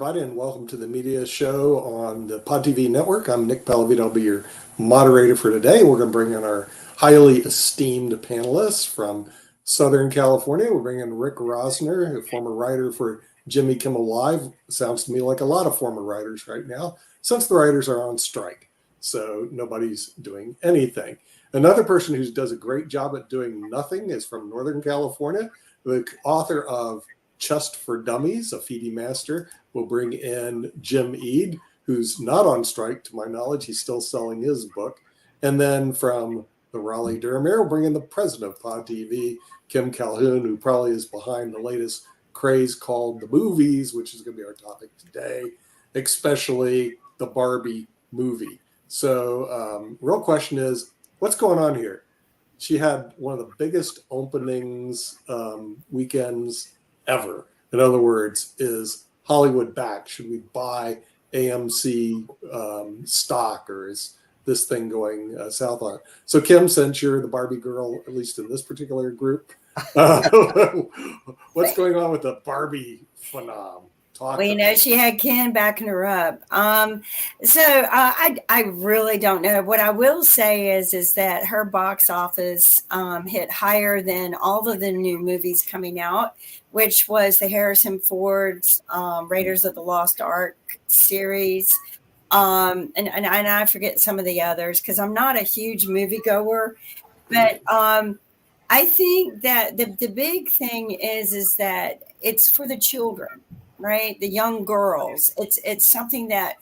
everybody, and welcome to the media show on the Pod TV network. I'm Nick Pallavito. I'll be your moderator for today. We're going to bring in our highly esteemed panelists from Southern California. We're bringing in Rick Rosner, a former writer for Jimmy Kimmel Live. Sounds to me like a lot of former writers right now, since the writers are on strike. So nobody's doing anything. Another person who does a great job at doing nothing is from Northern California, the author of Just for Dummies, a FIDE master. We'll bring in Jim Eade, who's not on strike to my knowledge. He's still selling his book. And then from the Raleigh-Durham area, we'll bring in the president of Pod TV, Kim Calhoun, who probably is behind the latest craze called the movies, which is going to be our topic today, especially the Barbie movie. So real question is, what's going on here? She had one of the biggest openings weekends ever. In other words, is Hollywood back? Should we buy AMC stock, or is this thing going south on? So Kim, since you're the Barbie girl, at least in this particular group, what's going on with the Barbie phenomenon? She had Ken backing her up. I really don't know. What I will say is that her box office hit higher than all of the new movies coming out, which was the Harrison Ford's Raiders of the Lost Ark series. And I forget some of the others because I'm not a huge moviegoer, but I think that the big thing is that it's for the children. Right, the young girls. It's something that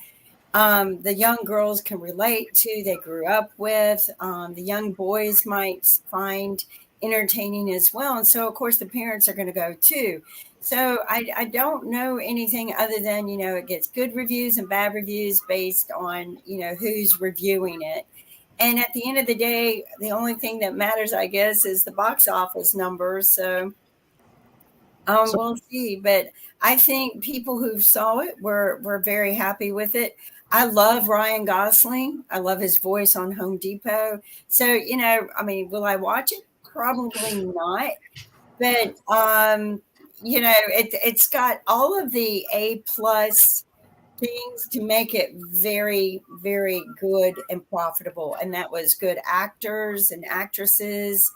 the young girls can relate to. They grew up with. The young boys might find entertaining as well, and so of course the parents are going to go too. So I don't know anything other than it gets good reviews and bad reviews based on who's reviewing it. And at the end of the day, the only thing that matters, I guess, is the box office numbers. So we'll see. But I think people who saw it were very happy with it. I love Ryan Gosling. I love his voice on Home Depot. So, will I watch it? Probably not. But, it's got all of the A+ things to make it very, very good and profitable. And that was good actors and actresses.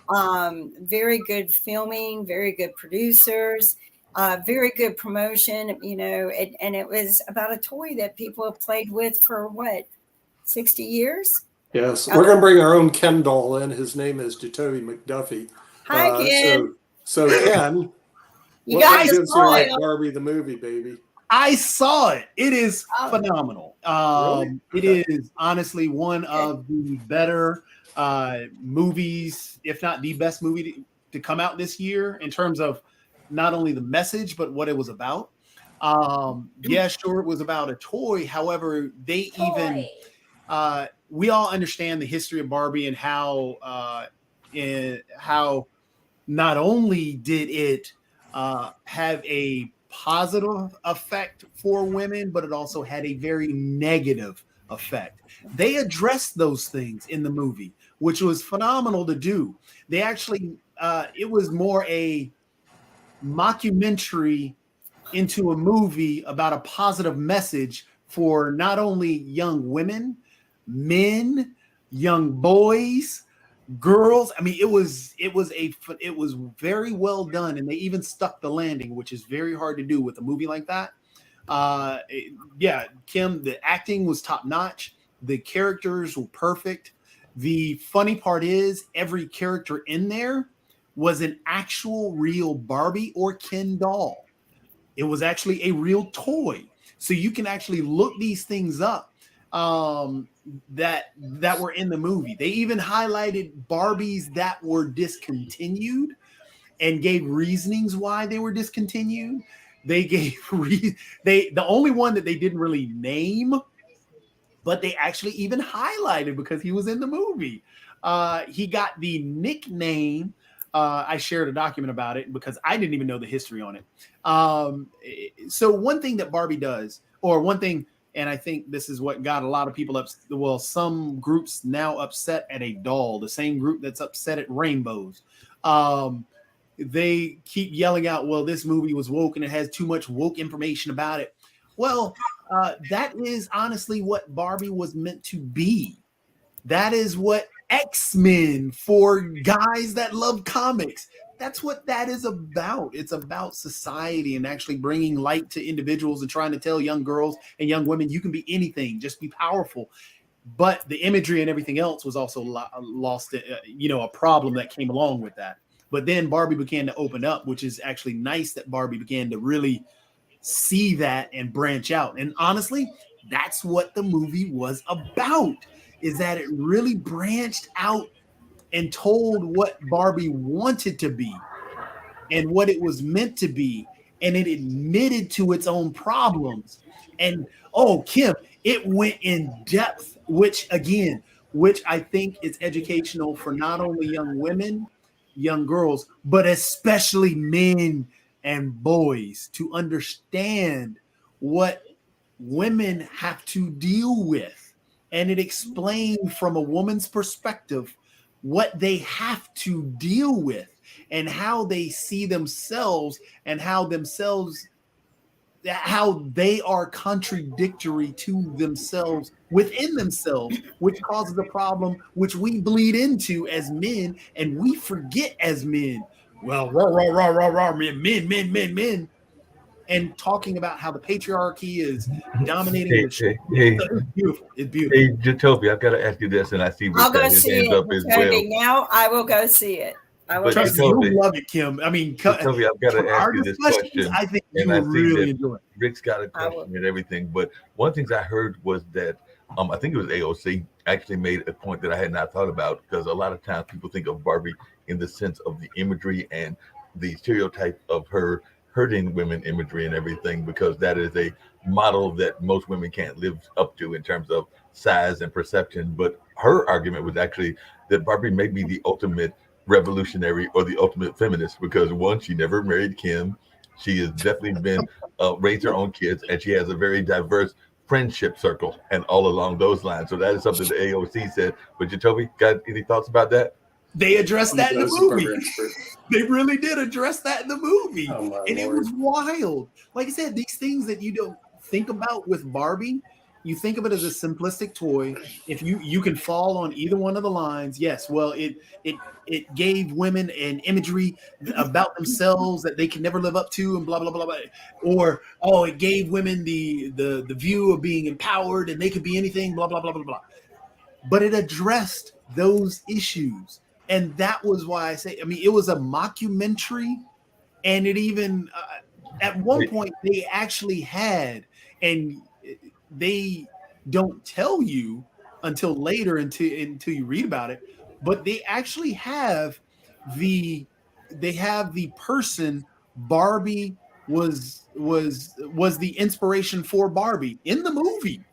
Very good filming, very good producers, very good promotion, and it was about a toy that people have played with for 60 years? Yes, we're going to bring our own Ken doll in. His name is Jacoby McDuffie. Hi, Ken. So Ken, you guys saw like Barbie the movie, baby? I saw it. It is phenomenal. Really? It is honestly one of the better movies, if not the best movie to come out this year in terms of not only the message but what it was about. Sure, it was about a toy. However, we all understand the history of Barbie and how not only did it have a positive effect for women, but it also had a very negative effect. They addressed those things in the movie, which was phenomenal to do. They actually, it was more a mockumentary into a movie about a positive message for not only young women, men, young boys, girls. I mean, it was very well done, and they even stuck the landing, which is very hard to do with a movie like that. Kim, the acting was top notch. The characters were perfect. The funny part is every character in there was an actual real Barbie or Ken doll. It was actually a real toy. So you can actually look these things up that were in the movie. They even highlighted Barbies that were discontinued and gave reasonings why they were discontinued. They gave the only one that they didn't really name, but they actually even highlighted because he was in the movie. He got the nickname. I shared a document about it because I didn't even know the history on it. So one thing that Barbie does, or one thing, and I think this is what got a lot of people upset. Well, some groups now upset at a doll, the same group that's upset at rainbows. They keep yelling out, well, this movie was woke and it has too much woke information about it. Well, that is honestly what Barbie was meant to be. That is what X-Men for guys that love comics. That's what that is about. It's about society and actually bringing light to individuals and trying to tell young girls and young women you can be anything, just be powerful. But the imagery and everything else was also lost, a problem that came along with that. But then Barbie began to open up, which is actually nice that Barbie began to really see that and branch out. And honestly, that's what the movie was about, is that it really branched out and told what Barbie wanted to be and what it was meant to be. And it admitted to its own problems. And Kim, it went in depth, which I think is educational for not only young women, young girls, but especially men and boys to understand what women have to deal with. And it explained from a woman's perspective what they have to deal with and how they see themselves and how they are contradictory to themselves within themselves, which causes a problem which we bleed into as men and we forget as men. Well, men, and talking about how the patriarchy is dominating. It's beautiful. It's beautiful. Hey, Jacoby, I've got to ask you this, and I see I'll go his see hands it. up as well. Now I will go see it. I will. Trust me, you'll love it, Kim. I mean, Jacoby, I've got to ask you this question. I think you will really enjoy it. Rick's got a question and everything, but one of the things I heard was that I think it was AOC actually made a point that I had not thought about, because a lot of times people think of Barbie in the sense of the imagery and the stereotype of her hurting women imagery and everything, because that is a model that most women can't live up to in terms of size and perception. But her argument was actually that Barbie may be the ultimate revolutionary or the ultimate feminist, because one, she never married Kim. She has definitely been raised her own kids, and she has a very diverse friendship circle and all along those lines. So that is something the AOC said. But Jacoby, got any thoughts about that? They addressed that in the movie. They really did address that in the movie. And it was wild. Like I said, these things that you don't think about with Barbie, you think of it as a simplistic toy. If you can fall on either one of the lines, yes. Well, it gave women an imagery about themselves that they can never live up to, and blah blah blah blah. Or it gave women the view of being empowered and they could be anything, blah blah blah blah blah. But it addressed those issues. And that was why I say, it was a mockumentary, and it even at one point they actually had, and they don't tell you until later, until you read about it, but they actually have the person Barbie was the inspiration for Barbie in the movie.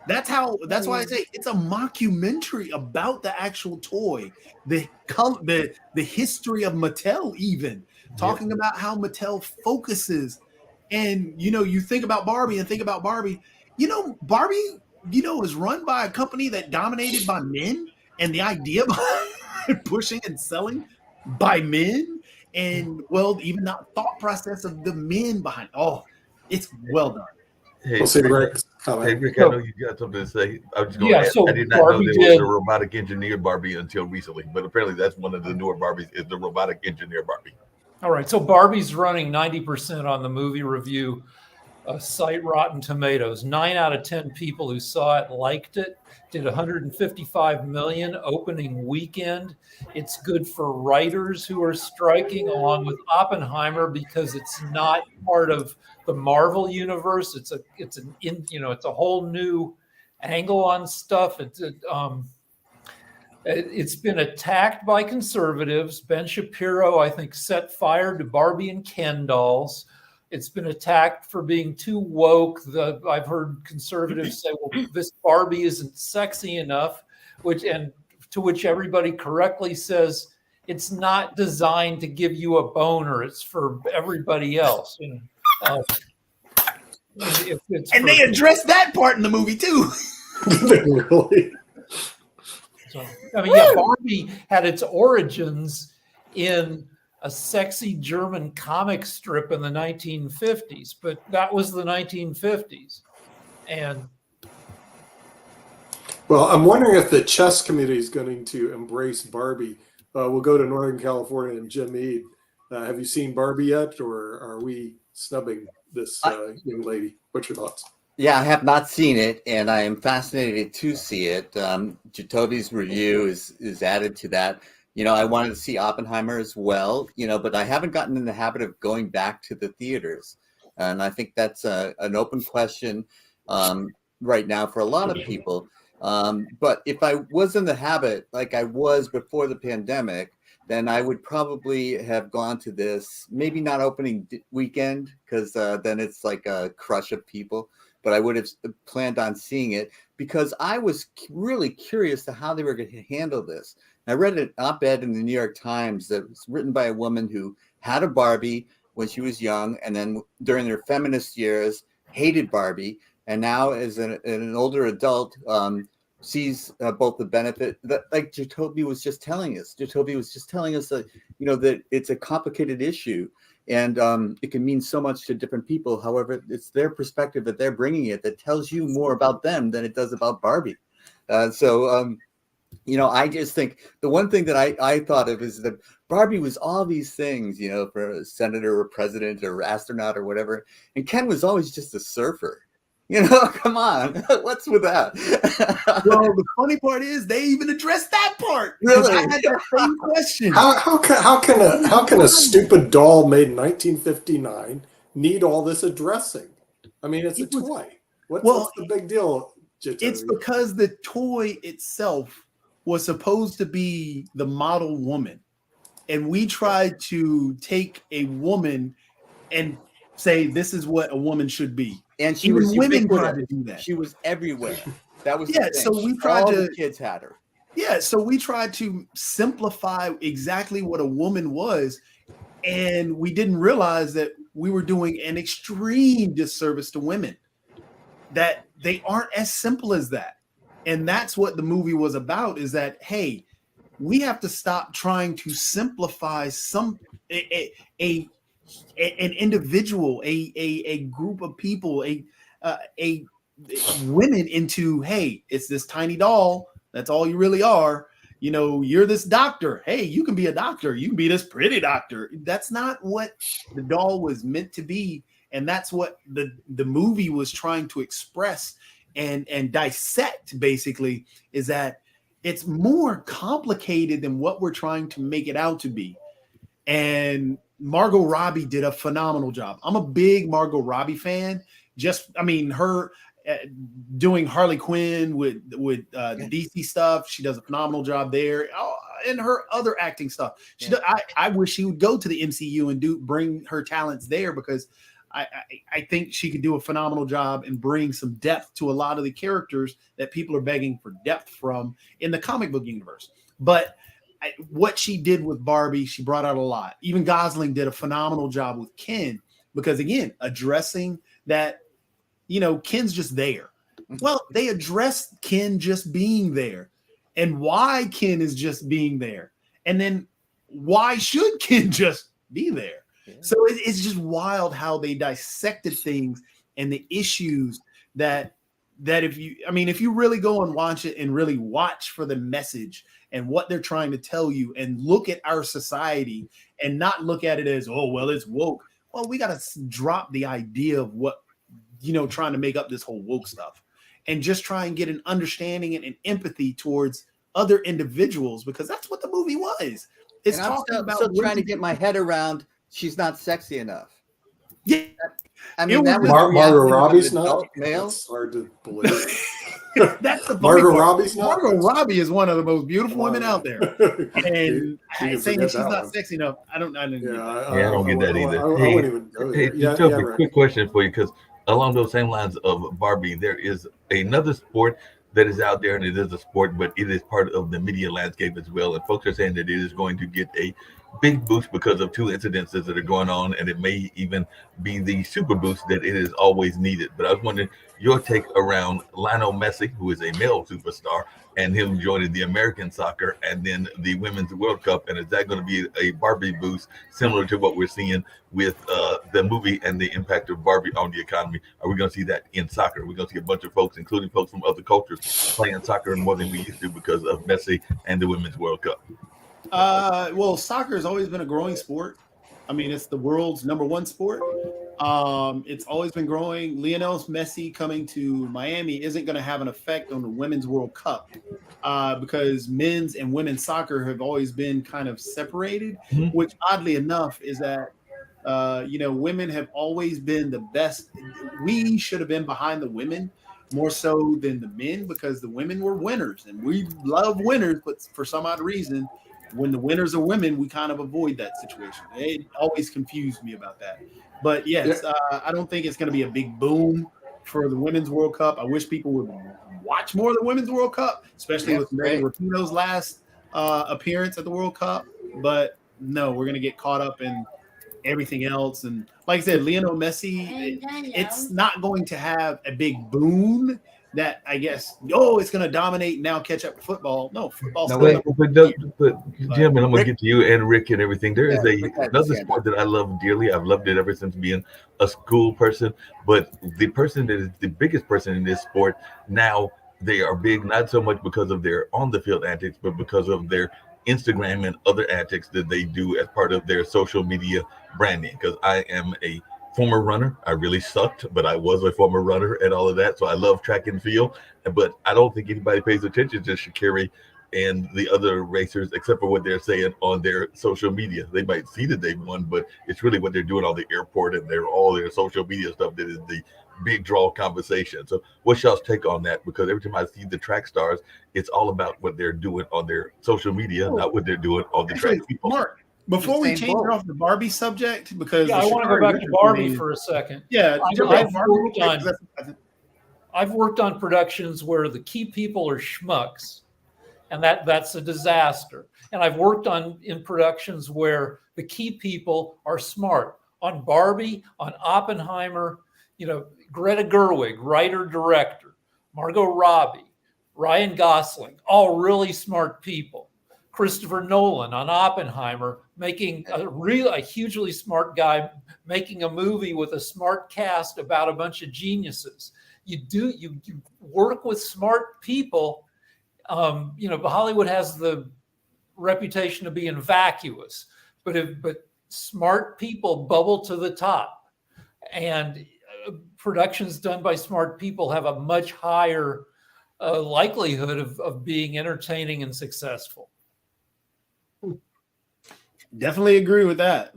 That's why I say it's a mockumentary about the actual toy, the history of Mattel, even talking about how Mattel focuses. And you think about Barbie, Barbie is run by a company that dominated by men, and the idea behind pushing and selling by men, and even that thought process of the men behind. It's well done. Hey, we'll see Rick, I know you got something to say. I was just going to ask. I did not know there was a robotic engineer Barbie until recently, but apparently that's one of the newer Barbies, is the robotic engineer Barbie. All right, so Barbie's running 90% on the movie review site Rotten Tomatoes. 9 out of 10 people who saw it liked it. Did 155 million opening weekend. It's good for writers who are striking, along with Oppenheimer, because it's not part of the Marvel universe. It's a whole new angle on stuff. It's been attacked by conservatives. Ben Shapiro, I think, set fire to Barbie and Ken dolls. It's been attacked for being too woke. I've heard conservatives say, well, this Barbie isn't sexy enough, to which everybody correctly says, it's not designed to give you a boner. It's for everybody else. And they addressed that part in the movie too. Really? So, Barbie had its origins in a sexy German comic strip in the 1950s, but that was the 1950s. And Well, I'm wondering if the chess committee is going to embrace Barbie. We'll go to Northern California and Jim Mead. Have you seen Barbie yet, or are we snubbing this young lady? What's your thoughts? Yeah, I have not seen it, and I am fascinated to see it. Jacoby's review is added to that. I wanted to see Oppenheimer as well, but I haven't gotten in the habit of going back to the theaters. And I think that's an open question right now for a lot of people. But if I was in the habit like I was before the pandemic, then I would probably have gone to this, maybe not opening weekend, because then it's like a crush of people. But I would have planned on seeing it because I was really curious to how they were going to handle this. I read an op-ed in the New York Times that was written by a woman who had a Barbie when she was young, and then during her feminist years hated Barbie, and now as an older adult sees both the benefit that, like Jacoby was just telling us. Jacoby was just telling us that that it's a complicated issue. And it can mean so much to different people. However, it's their perspective that they're bringing it that tells you more about them than it does about Barbie. I just think the one thing that I thought of is that Barbie was all these things, for a senator or president or astronaut or whatever. And Ken was always just a surfer. Come on, what's with that? Well, the funny part is they even addressed that part. Really? I had that same question. How can a stupid doll made in 1959 need all this addressing? I mean, it's a toy. What's the big deal? Jacoby? It's because the toy itself was supposed to be the model woman, and we tried to take a woman and say this is what a woman should be. And she Even was women ubiquitous. tried to do that. She was everywhere. That was Yeah, the thing. so we tried all to- the kids had her. Yeah, so we tried to simplify exactly what a woman was, and we didn't realize that we were doing an extreme disservice to women, that they aren't as simple as that. And that's what the movie was about, is that, hey, we have to stop trying to simplify an individual, a group of people, a women into, hey, it's this tiny doll. That's all you really are. You're this doctor. Hey, you can be a doctor. You can be this pretty doctor. That's not what the doll was meant to be. And that's what the movie was trying to express and dissect, basically, is that it's more complicated than what we're trying to make it out to be. And Margot Robbie did a phenomenal job. I'm a big Margot Robbie fan. Her doing Harley Quinn with the DC stuff, she does a phenomenal job there. And her other acting stuff, I wish she would go to the MCU and bring her talents there, because I think she could do a phenomenal job and bring some depth to a lot of the characters that people are begging for depth from in the comic book universe. But what she did with Barbie, she brought out a lot. Even Gosling did a phenomenal job with Ken, because again, addressing that, Ken's just there. Well, they addressed Ken just being there and why Ken is just being there. And then why should Ken just be there? Yeah. So it's just wild how they dissected things and the issues that if you really go and watch it and really watch for the message and what they're trying to tell you, and look at our society and not look at it as, oh, well, it's woke. Well, we got to drop the idea of what, trying to make up this whole woke stuff, and just try and get an understanding and an empathy towards other individuals, because that's what the movie was. It's talking about still trying to get my head around she's not sexy enough. Yeah. I mean, that was Margot Robbie's not male. It's hard to believe. That's the Margot Robbie's not. Margot Robbie is one of the most beautiful women out there, and saying that she's not sexy enough, I don't get that either. I wouldn't even go there. Just quick question for you, because along those same lines of Barbie, there is another sport that is out there, and it is a sport, but it is part of the media landscape as well. And folks are saying that it is going to get a big boost because of two incidences that are going on, and it may even be the super boost that it is always needed. But I was wondering your take around Lionel Messi, who is a male superstar, and him joining the American soccer and then the Women's World Cup. And is that going to be a Barbie boost similar to what we're seeing with the movie and the impact of Barbie on the economy? Are we going to see that in soccer? We're going to see a bunch of folks, including folks from other cultures, playing soccer more than we used to because of Messi and the Women's World Cup. Well, soccer has always been a growing sport. I mean, it's the world's number one sport. It's always been growing. Lionel Messi coming to Miami isn't going to have an effect on the Women's World Cup because men's and women's soccer have always been kind of separated, which oddly enough is that, women have always been the best. We should have been behind the women more so than the men because the women were winners and we love winners, but for some odd reason, when the winners are women, we kind of avoid that situation. It always confused me about that. But yes, I don't think it's going to be a big boom for the Women's World Cup. I wish people would watch more of the Women's World Cup, especially with Megan Rapinoe's last appearance at the World Cup. But no, we're going to get caught up in everything else. And like I said, Lionel Messi, it's not going to have a big boom that I guess, it's going to dominate and now catch up to football. No, football's but Jim, and I'm going to get to you and Rick and everything. There is another sport that I love dearly. I've loved it ever since being a school person. But the person that is the biggest person in this sport now, they are big, not so much because of their on-the-field antics, but because of their Instagram and other antics that they do as part of their social media branding. Because I am a former runner. I really sucked, but I was a former runner and all of that. So I love track and field. But I don't think anybody pays attention to Sha'Carri and the other racers except for what they're saying on their social media. They might see that they won, but it's really what they're doing on the airport and all their social media stuff that is the big draw conversation. So what's y'all's take on that? Because every time I see the track stars, it's all about what they're doing on their social media, not what they're doing on the track people. Mark, before we change it off the Barbie subject, because I want to go back to Barbie for a second. Yeah, I've worked on productions where the key people are schmucks, and that's a disaster. And I've worked in productions where the key people are smart. On Barbie, on Oppenheimer, Greta Gerwig, writer director, Margot Robbie, Ryan Gosling, all really smart people. Christopher Nolan on Oppenheimer, making a hugely smart guy, making a movie with a smart cast about a bunch of geniuses. You work with smart people. Hollywood has the reputation of being vacuous, but smart people bubble to the top, and productions done by smart people have a much higher likelihood of being entertaining and successful. Definitely agree with that.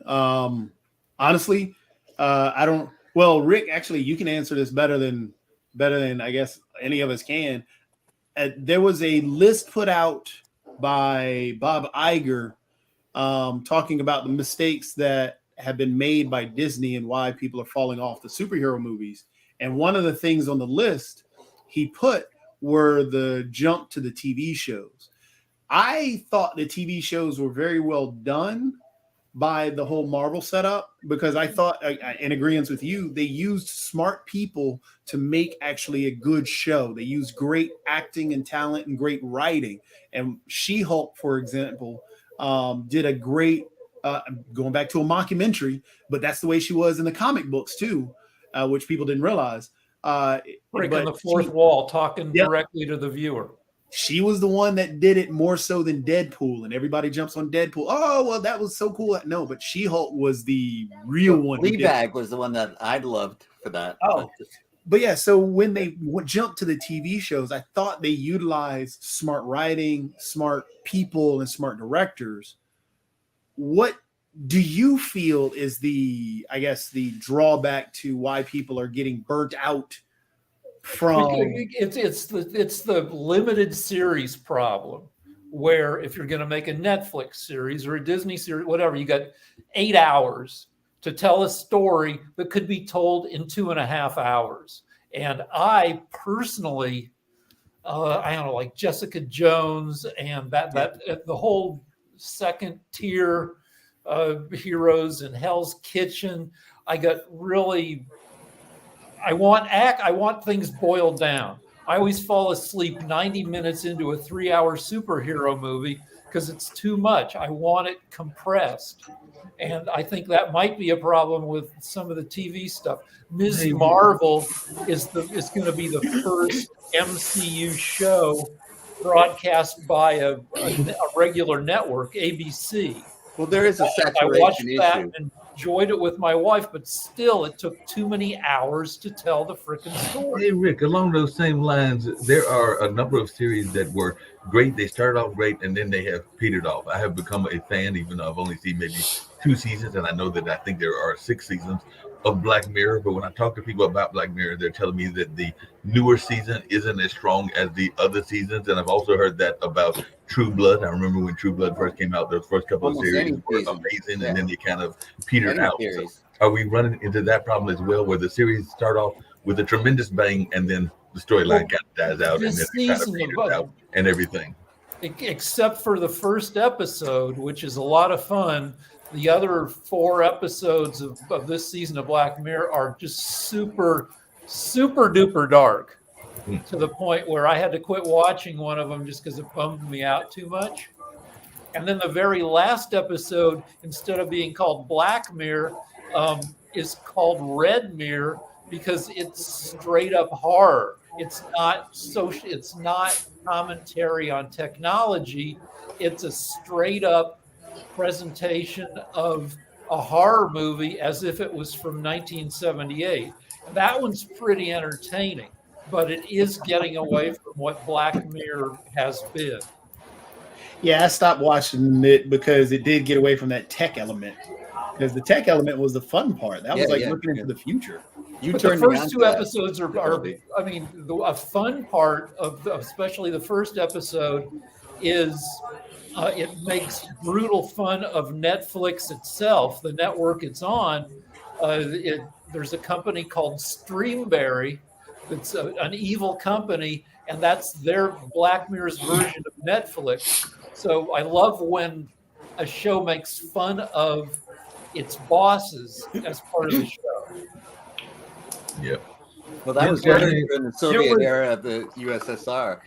Honestly, I don't. Well, Rick, actually, you can answer this better than I guess any of us can. There was a list put out by Bob Iger talking about the mistakes that have been made by Disney and why people are falling off the superhero movies. And one of the things on the list he put were the jump to the TV shows. I thought the TV shows were very well done by the whole Marvel setup because I thought, in agreement with you, they used smart people to make actually a good show. They used great acting and talent and great writing. And She-Hulk, for example, did a great, going back to a mockumentary, but that's the way she was in the comic books too, which people didn't realize. Breaking the fourth wall, talking directly to the viewer. She was the one that did it more so than Deadpool, and everybody jumps on Deadpool. Oh, well, that was so cool. No, but She-Hulk was the real one. Fleabag was the one that I loved for that. But yeah, so when they jumped to the TV shows, I thought they utilized smart writing, smart people, and smart directors. What do you feel is the drawback to why people are getting burnt out? It's the limited series problem, where if you're going to make a Netflix series or a Disney series, whatever, you got 8 hours to tell a story that could be told in 2.5 hours. And I personally, I don't know, like Jessica Jones and that the whole second tier heroes in Hell's Kitchen. I want things boiled down. I always fall asleep 90 minutes into a 3-hour superhero movie because it's too much. I want it compressed. And I think that might be a problem with some of the TV stuff. Ms. Marvel is going to be the first MCU show broadcast by a regular network, ABC. Well, there is a I saturation watched that issue. and enjoyed it with my wife, but still, it took too many hours to tell the freaking story. Hey, Rick, along those same lines, there are a number of series that were great. They started off great, and then they have petered off. I have become a fan, even though I've only seen maybe 2 seasons, and I know that I think there are 6 seasons of Black Mirror. But when I talk to people about Black Mirror, they're telling me that the newer season isn't as strong as the other seasons. And I've also heard that about True Blood. I remember when True Blood first came out, those first couple Almost of series any were season. amazing, Yeah. and then they kind of petered Any out. So series. are we running into that problem as well, where the series start off with a tremendous bang and then the storyline kind of dies out and then This it kind of season peters of- out and everything? Except for the first episode, which is a lot of fun. The other 4 episodes of this season of Black Mirror are just super, super duper dark to the point where I had to quit watching one of them just because it bummed me out too much. And then the very last episode, instead of being called Black Mirror, is called Red Mirror because it's straight up horror. It's not social. It's not commentary on technology. It's a straight up presentation of a horror movie as if it was from 1978. That one's pretty entertaining, but it is getting away from what Black Mirror has been. Yeah, I stopped watching it because it did get away from that tech element. Because the tech element was the fun part. That was looking into the future. But the first 2 episodes are I mean, a fun part of especially the first episode is it makes brutal fun of Netflix itself, the network it's on. There's a company called Streamberry that's an evil company, and that's their Black Mirror's version of Netflix. So I love when a show makes fun of its bosses as part of the show. Yep. Well, that was in the Soviet era of the USSR.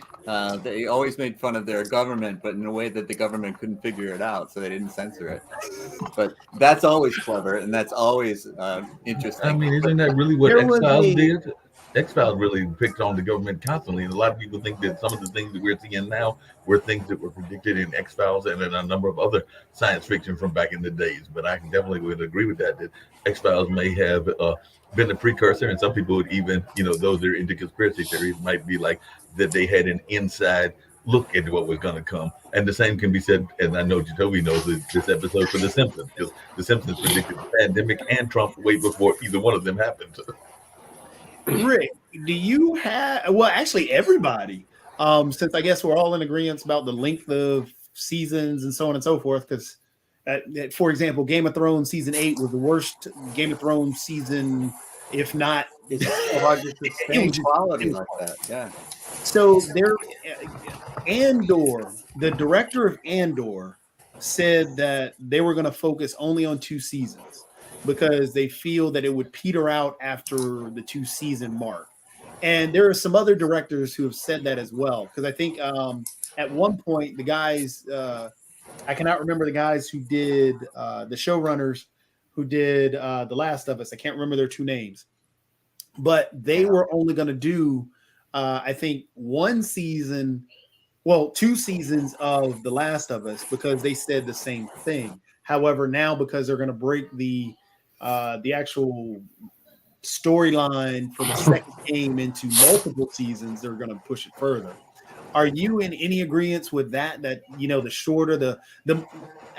They always made fun of their government, but in a way that the government couldn't figure it out, so they didn't censor it. But that's always clever, and that's always interesting. I mean, isn't that really what X-Files did? X-Files really picked on the government constantly, and a lot of people think that some of the things that we're seeing now were things that were predicted in X-Files and in a number of other science fiction from back in the days. But I definitely would agree with that X-Files may have been a precursor, and some people would even, those that are into conspiracy theories might be like that they had an inside look at what was going to come. And the same can be said, and I know Jacoby knows this episode for The Simpsons, because The Simpsons predicted the pandemic and Trump way before either one of them happened. Rick, do you have, well, actually everybody, since I guess we're all in agreement about the length of seasons and so on and so forth, because for example, Game of Thrones season 8 was the worst Game of Thrones season, if not, it's so hard to sustain quality like that. Yeah. So Andor, the director of Andor, said that they were going to focus only on 2 seasons because they feel that it would peter out after the 2-season mark. And there are some other directors who have said that as well. Because I think at one point, the guys, I cannot remember the guys who did, the showrunners who did The Last of Us. I can't remember their 2 names. But they were only going to do, I think, 1 season, 2 seasons of The Last of Us because they said the same thing. However, now because they're going to break the actual storyline for the second game into multiple seasons, they're going to push it further. Are you in any agreement with that? That the shorter the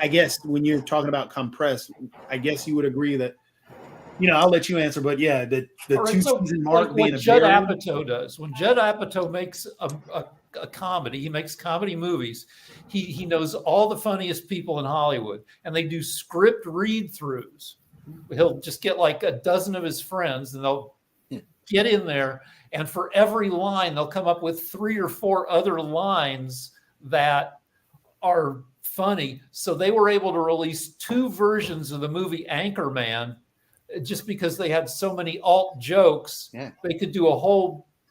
I guess when you're talking about compressed, I guess you would agree that I'll let you answer, but yeah, the 2-season mark like being what Judd Apatow does. When Judd Apatow makes a comedy, he makes comedy movies. He knows all the funniest people in Hollywood, and they do script read-throughs. He'll just get like a dozen of his friends, and they'll get in there, and for every line, they'll come up with 3 or 4 other lines that are funny. So they were able to release 2 versions of the movie Anchorman just because they had so many alt jokes. Yeah. They could do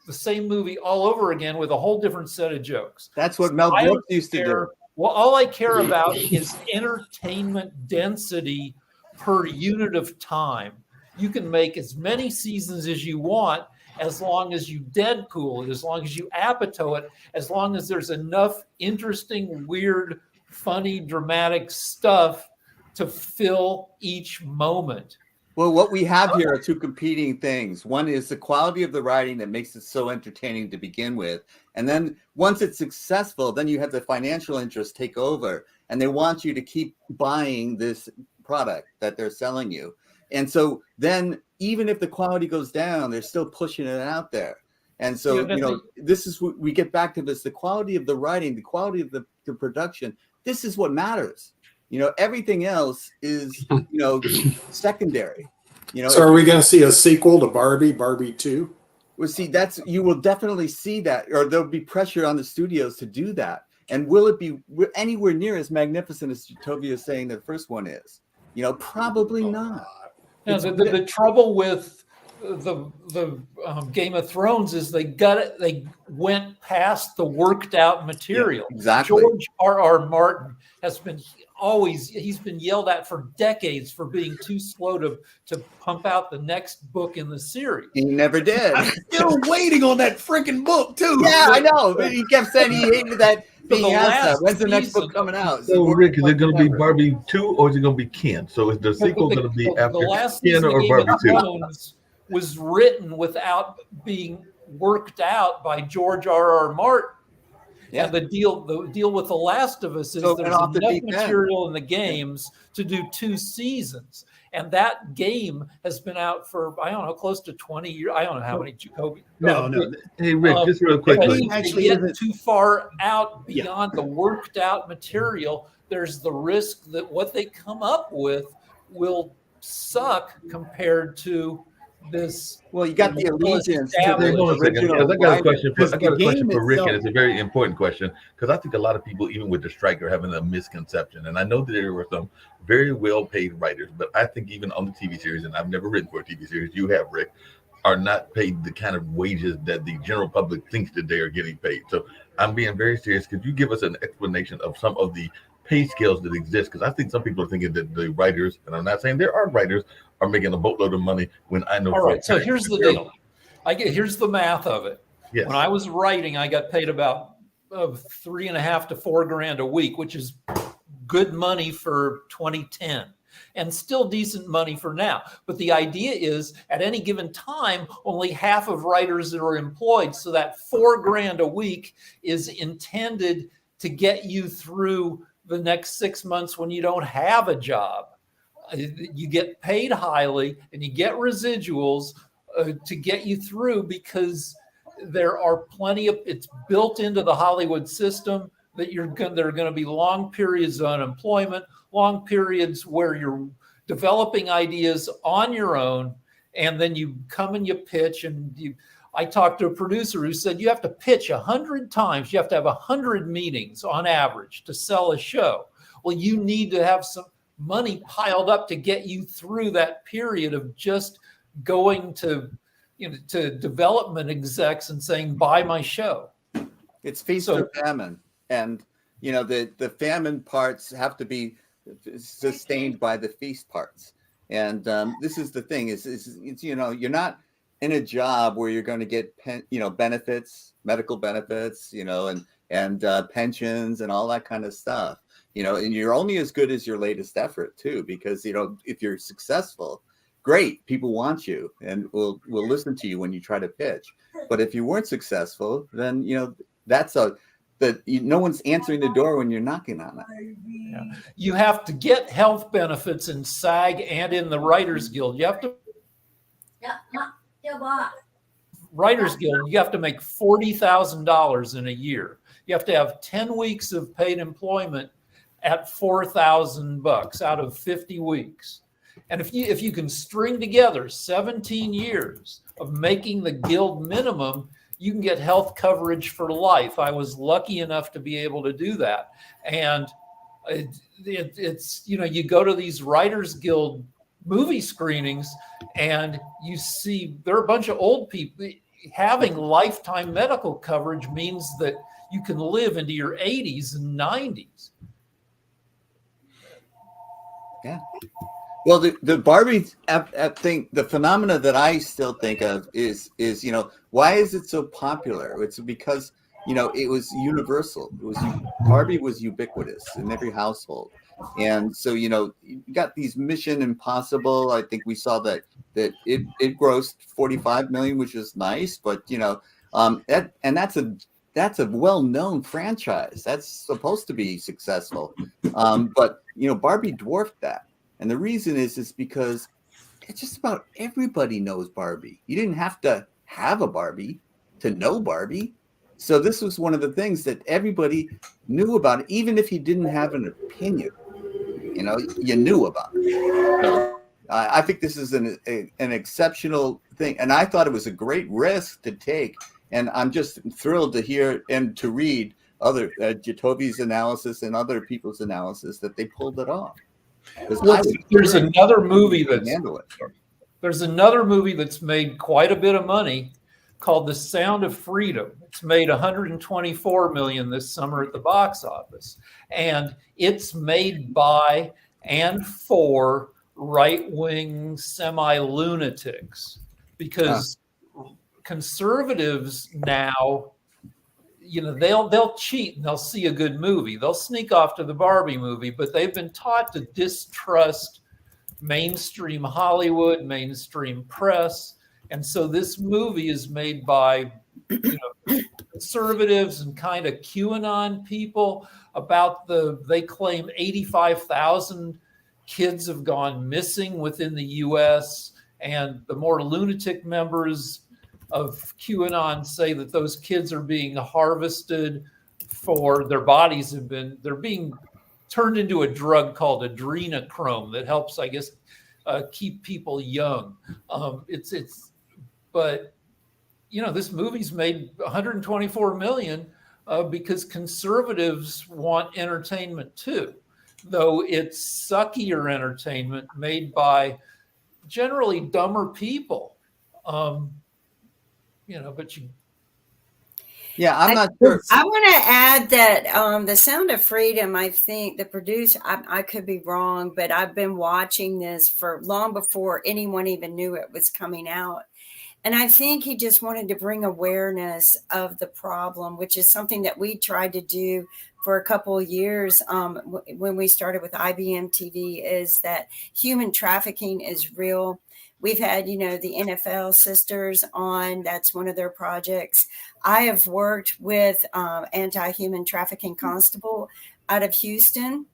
the same movie all over again with a whole different set of jokes. That's what Mel I don't Brooks used to do. Well, all I care about is entertainment density per unit of time. You can make as many seasons as you want, as long as you Deadpool it, as long as you Apatow it, as long as there's enough interesting, weird, funny, dramatic stuff to fill each moment. Well, what we have here are 2 competing things. One is the quality of the writing that makes it so entertaining to begin with. And then once it's successful, then you have the financial interest take over. And they want you to keep buying this product that they're selling you. And so then even if the quality goes down, they're still pushing it out there. And so, this is what we get back to this, the quality of the writing, the quality of the production. This is what matters. Everything else is, secondary. So are we going to see a sequel to Barbie 2? Well, see, you will definitely see that, or there'll be pressure on the studios to do that. And will it be anywhere near as magnificent as Jatovia is saying the first one is? Probably not. Now, the trouble with the Game of Thrones is they went past the worked out material. Yeah, exactly. George R.R. Martin has been he's been yelled at for decades for being too slow to pump out the next book in the series. He never did. I'm still waiting on that freaking book too. Yeah, I know. But he kept saying he hated that. When's the next book coming out? So, Rick, is it going to be Barbie 2 or is it going to be Ken? So is the sequel going to be after the last Ken or Barbie 2? Was written without being worked out by George R.R. Martin. Yeah. And the deal with The Last of Us is there's enough material in the games to do 2 seasons. And that game has been out for, I don't know, close to 20 years. I don't know how many, Jacoby. No. Hey, Rick, just real quickly. Actually, get too far out beyond the worked out material, there's the risk that what they come up with will suck compared to this. Well, you got the allegiance to the original. I got a question for Rick, itself. and it's a very important question because I think a lot of people, even with the strike, are having a misconception. And I know that there were some very well-paid writers, but I think even on the TV series, and I've never written for a TV series, you have, Rick, are not paid the kind of wages that the general public thinks that they are getting paid. So I'm being very serious. Could you give us an explanation of some of the pay scales that exist? Because I think some people are thinking that the writers, and I'm not saying there are writers, are making a boatload of money when I know. All right, so here's the deal. Here's the math of it. Yes. When I was writing, I got paid about $3,500 to $4,000 a week, which is good money for 2010 and still decent money for now. But the idea is at any given time, only half of writers are employed. So that $4,000 a week is intended to get you through the next 6 months when you don't have a job. You get paid highly and you get residuals to get you through because there are plenty of, it's built into the Hollywood system that there are going to be long periods of unemployment, long periods where you're developing ideas on your own, and then you come and you pitch. And I talked to a producer who said you have to pitch 100 times. You have to have 100 meetings on average to sell a show. Well, you need to have some money piled up to get you through that period of just going to development execs and saying, buy my show. It's feast or famine. And, the famine parts have to be sustained by the feast parts. And this is the thing is you're not in a job where you're going to get, benefits, medical benefits, and pensions and all that kind of stuff. And you're only as good as your latest effort too, because, if you're successful, great, people want you and will listen to you when you try to pitch. But if you weren't successful, then, no one's answering the door when you're knocking on it. Yeah. You have to get health benefits in SAG and in the Writers Guild. You have to Writers Guild, you have to make $40,000 in a year. You have to have 10 weeks of paid employment at $4,000 out of 50 weeks. And if you can string together 17 years of making the guild minimum, you can get health coverage for life. I was lucky enough to be able to do that. And it's, you know, you go to these Writers Guild movie screenings and you see there are a bunch of old people. Having lifetime medical coverage means that you can live into your 80s and 90s. Yeah. Well, the Barbie thing, the phenomena that I still think of is, you know, why is it so popular? It's because, you know, it was universal. Barbie was ubiquitous in every household. And so, you know, you got these Mission Impossible. I think we saw that it grossed 45 million, which is nice, but you know, that's a well-known franchise. That's supposed to be successful. But you know, Barbie dwarfed that. And the reason is because it's just about everybody knows Barbie. You didn't have to have a Barbie to know Barbie. So this was one of the things that everybody knew about, even if you didn't have an opinion. You know, you knew about it. So, I think this is an exceptional thing, and I thought it was a great risk to take. And I'm just thrilled to hear and to read other Jacoby's analysis and other people's analysis that they pulled it off. Well, there's another movie that's made quite a bit of money called The Sound of Freedom. It's made 124 million this summer at the box office, and it's made by and for right-wing semi-lunatics, because conservatives now, you know, they'll cheat and they'll see a good movie. They'll sneak off to the Barbie movie, but they've been taught to distrust mainstream Hollywood, mainstream press. And so this movie is made by, you know, conservatives and kind of QAnon people about they claim 85,000 kids have gone missing within the U.S. And the more lunatic members of QAnon say that those kids are being harvested for their bodies they're being turned into a drug called adrenochrome that helps, I guess, keep people young. But you know, this movie's made 124 million because conservatives want entertainment too, though it's suckier entertainment made by generally dumber people. You know, but you. Yeah, I'm not sure. I want to add that The Sound of Freedom, I think the producer, I could be wrong, but I've been watching this for long before anyone even knew it was coming out. And I think he just wanted to bring awareness of the problem, which is something that we tried to do for a couple of years when we started with IBM TV, is that human trafficking is real. We've had, you know, the NFL sisters on. That's one of their projects. I have worked with anti-human trafficking constable out of Houston,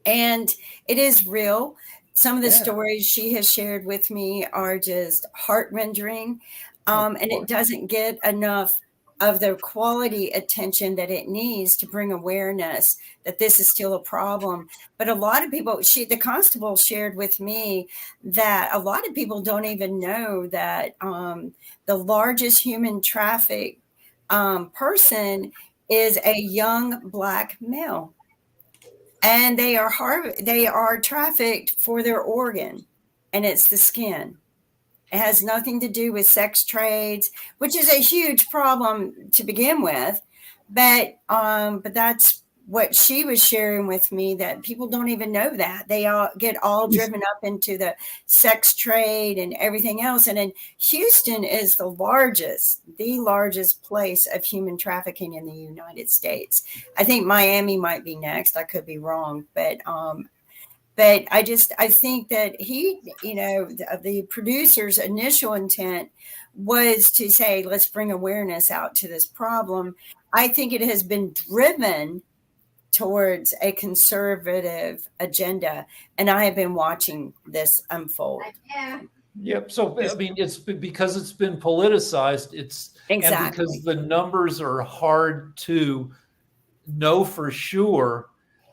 and it is real. Some of the stories she has shared with me are just heart-rending, and it doesn't get enough of the quality attention that it needs to bring awareness that this is still a problem. But a lot of people, the constable shared with me that a lot of people don't even know that the largest human traffic person is a young Black male. And they are trafficked for their organ, and it's the skin. It has nothing to do with sex trades, which is a huge problem to begin with. But that's what she was sharing with me, that people don't even know that. They all get all driven up into the sex trade and everything else. And in Houston is the largest place of human trafficking in the United States. I think Miami might be next. I could be wrong, but I think that he, you know, the producer's initial intent was to say, let's bring awareness out to this problem. I think it has been driven towards a conservative agenda, and I have been watching this unfold. Yep. So I mean, it's because it's been politicized. And because the numbers are hard to know for sure.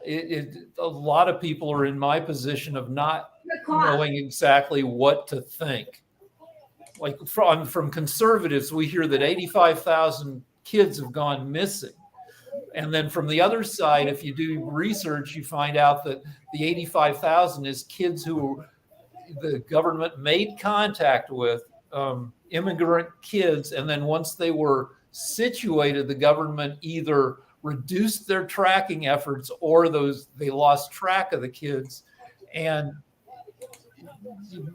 A lot of people are in my position of not knowing exactly what to think like from conservatives, we hear that 85,000 kids have gone missing. And then from the other side, if you do research, you find out that the 85,000 is kids who the government made contact with, immigrant kids. And then once they were situated, the government either reduced their tracking efforts or they lost track of the kids. And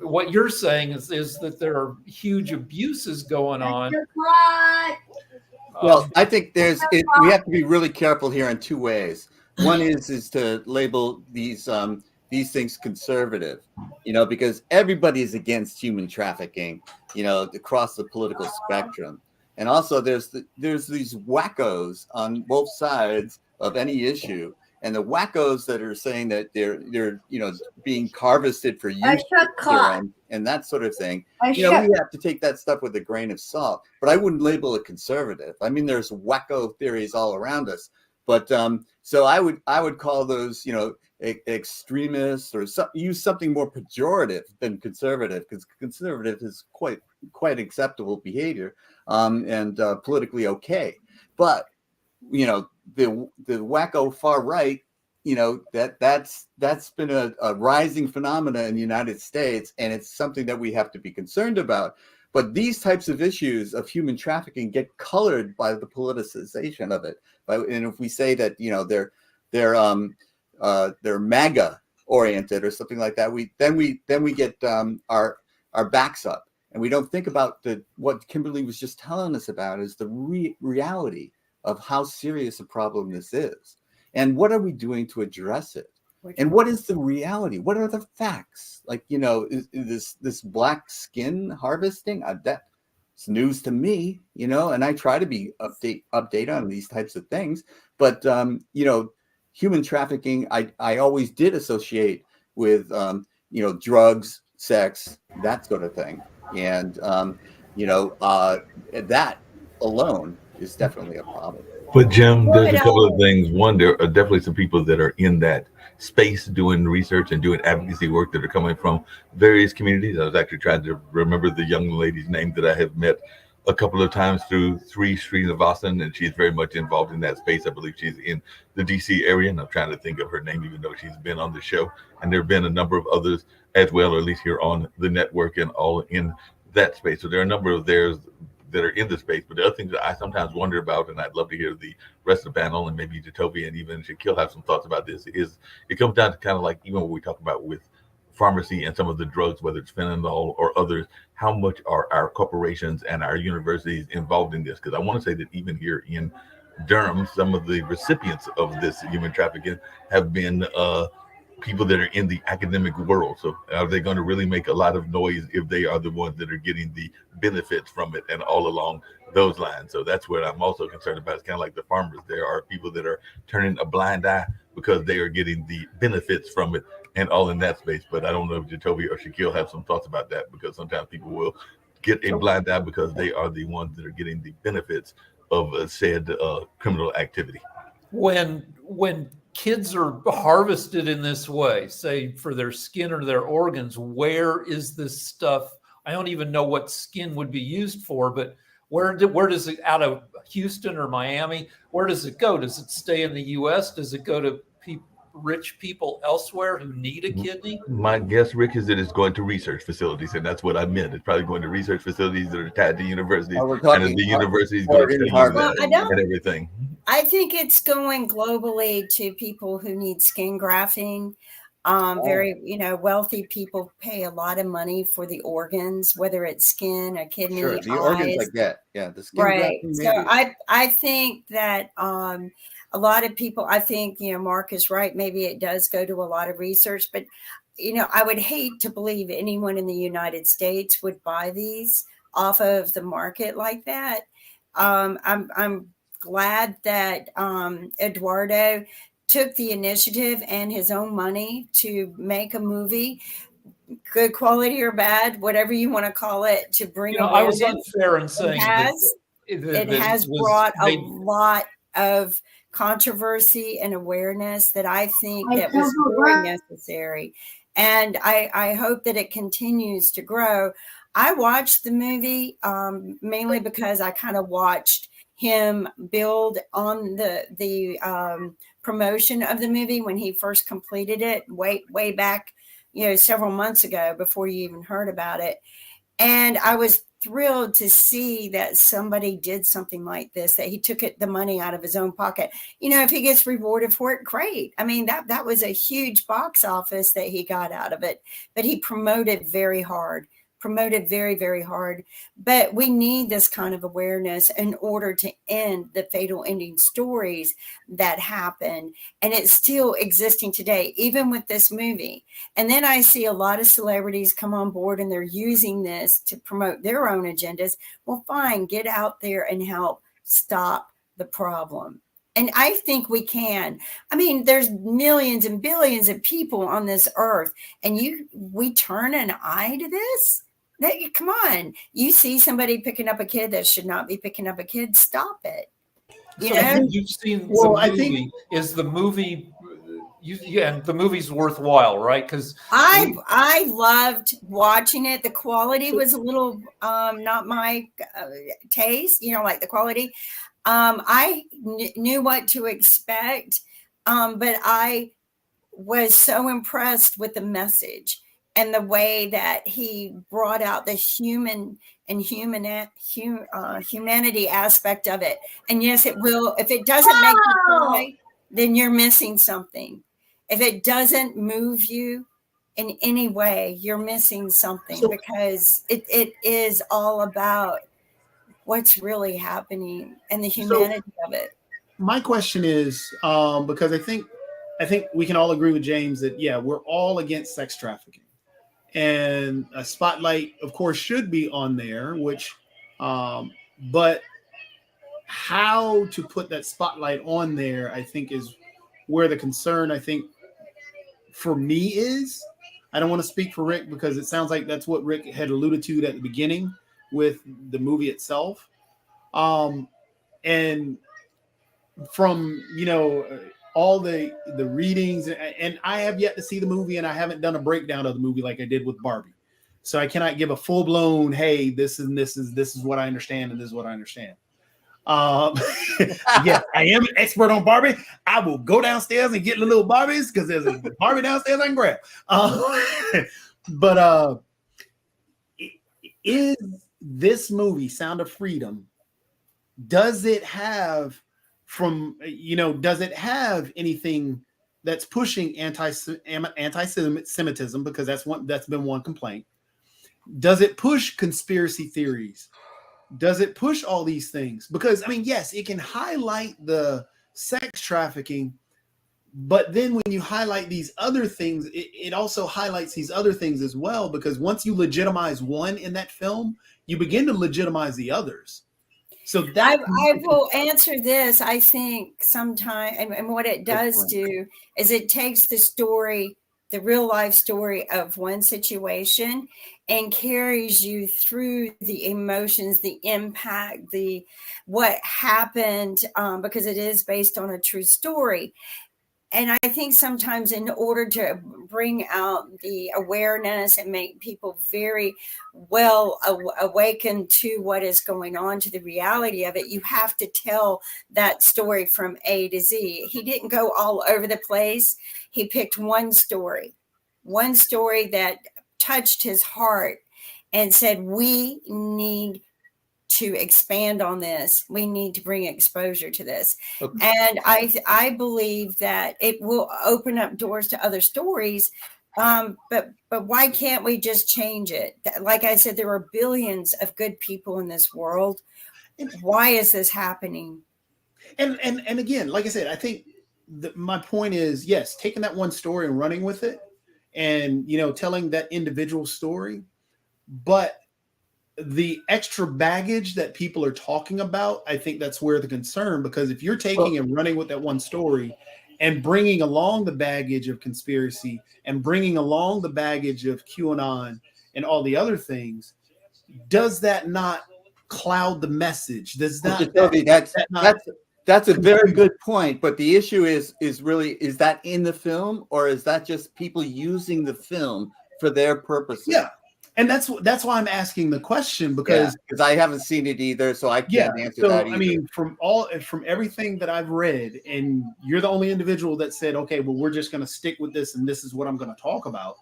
what you're saying is that there are huge abuses going on. Well, I think we have to be really careful here in two ways. One is to label these things conservative, because everybody is against human trafficking, across the political spectrum. And also there's these wackos on both sides of any issue. And the wackos that are saying that they're being harvested for use and that sort of thing. We have to take that stuff with a grain of salt. But I wouldn't label it conservative. I mean, there's wacko theories all around us. But so I would call those extremists, or use something more pejorative than conservative, because conservative is quite acceptable behavior and politically okay. But the wacko far right, that's been a rising phenomena in the United States, and it's something that we have to be concerned about. But these types of issues of human trafficking get colored by the politicization of it. And if we say that they're MAGA oriented or something like that, we get our backs up, and we don't think about what Kimberly was just telling us about is the reality of how serious a problem this is, and what are we doing to address it, and what is the reality? What are the facts? Like, is this black skin harvesting? That's news to me, and I try to be update on these types of things. But human trafficking, I always did associate with drugs, sex, that sort of thing, and that alone is definitely a problem. But Jim, there's a couple of things. One, there are definitely some people that are in that space doing research and doing advocacy work that are coming from various communities. I was actually trying to remember the young lady's name that I have met a couple of times through 3 Srinivasan, and she's very much involved in that space. I believe she's in the DC area, and I'm trying to think of her name, even though she's been on the show. And there have been a number of others as well, or at least here on the network and all in that space. So there are a number of theirs that are in the space. But the other things that I sometimes wonder about, and I'd love to hear the rest of the panel and maybe Jacoby and even Shaquille have some thoughts about this, is it comes down to kind of like even what we talk about with pharmacy and some of the drugs, whether it's fentanyl or others, how much are our corporations and our universities involved in this? Because I want to say that even here in Durham, some of the recipients of this human trafficking have been people that are in the academic world. So are they going to really make a lot of noise if they are the ones that are getting the benefits from it and all along those lines? So that's what I'm also concerned about. It's kind of like the farmers. There are people that are turning a blind eye because they are getting the benefits from it and all in that space. But I don't know if Jacoby or Shaquille have some thoughts about that, because sometimes people will get a blind eye because they are the ones that are getting the benefits of said criminal activity. When kids are harvested in this way, say for their skin or their organs, where is this stuff? I don't even know what skin would be used for, but where does it, out of Houston or Miami, where does it go? Does it stay in the U.S.? Does it go to rich people elsewhere who need a kidney? My guess, Rick, is that it's going to research facilities, and that's what I meant. It's probably going to research facilities that are tied to universities, and the universities going to study that and everything. I think it's going globally to people who need skin grafting. Very, wealthy people pay a lot of money for the organs, whether it's skin, a kidney, sure, the eyes. organs I get, yeah, the skin right. grafting, So I think that a lot of people, I think, Mark is right. Maybe it does go to a lot of research, but I would hate to believe anyone in the United States would buy these off of the market like that. I'm glad that Eduardo took the initiative and his own money to make a movie, good quality or bad, whatever you want to call it, to bring I was unfair in saying it has brought a lot of controversy and awareness that I think that was very necessary. And I hope that it continues to grow. I watched the movie mainly because I kind of watched him build on the promotion of the movie when he first completed it way back, several months ago before you even heard about it. And I was thrilled to see that somebody did something like this, that he took the money out of his own pocket. If he gets rewarded for it, great. I mean, that was a huge box office that he got out of it, but he promoted very hard. Promoted very, very hard. But we need this kind of awareness in order to end the fatal ending stories that happen. And it's still existing today, even with this movie. And then I see a lot of celebrities come on board and they're using this to promote their own agendas. Well, fine, get out there and help stop the problem. And I think we can. I mean, there's millions and billions of people on this earth, and we turn an eye to this? Come on. You see somebody picking up a kid that should not be picking up a kid, stop it. You've seen the movie. Is the movie and the movie's worthwhile, right? Because I loved watching it. The quality was a little not my taste, like the quality. I knew what to expect, but I was so impressed with the message and the way that he brought out the human and humanity aspect of it. And yes, it will. If it doesn't make you cry, then you're missing something. If it doesn't move you in any way, you're missing something, because it is all about what's really happening and the humanity of it. My question is, because I think we can all agree with James that, yeah, we're all against sex trafficking. And a spotlight, of course, should be on there, but how to put that spotlight on there, I think, is where the concern, I think, for me is. I don't want to speak for Rick, because it sounds like that's what Rick had alluded to at the beginning with the movie itself. And from, all the readings, and I have yet to see the movie, and I haven't done a breakdown of the movie like I did with Barbie, so I cannot give a full-blown, hey, this is what I understand, and this is what I understand. Yeah, I am an expert on Barbie. I will go downstairs and get the little Barbies, because there's a Barbie downstairs I can grab. But is this movie, Sound of Freedom, does it have anything that's pushing anti-Semitism? Because that's been one complaint. Does it push conspiracy theories? Does it push all these things? Because, I mean, yes, it can highlight the sex trafficking, but then when you highlight these other things, it also highlights these other things as well, because once you legitimize one in that film, you begin to legitimize the others. So that I will answer this. I think sometimes, and what it does do is it takes the story, the real life story of one situation, and carries you through the emotions, the impact, what happened, because it is based on a true story. And I think sometimes, in order to bring out the awareness and make people very well awakened to what is going on, to the reality of it, you have to tell that story from A to Z. He didn't go all over the place. He picked one story that touched his heart and said, we need to expand on this. We need to bring exposure to this. Okay. And I believe that it will open up doors to other stories. But why can't we just change it? Like I said, there are billions of good people in this world. Why is this happening? And again, like I said, I think my point is, yes, taking that one story and running with it, and telling that individual story, but the extra baggage that people are talking about, I think that's where the concern, because if you're taking and running with that one story and bringing along the baggage of conspiracy and bringing along the baggage of QAnon and all the other things, does that not cloud the message? Does that? That's a very good point. But the issue is that in the film, or is that just people using the film for their purposes? Yeah. And that's why I'm asking the question, because I haven't seen it either, so I can't answer that either. I mean, from everything that I've read, and you're the only individual that said, okay, well, we're just going to stick with this, and this is what I'm going to talk about.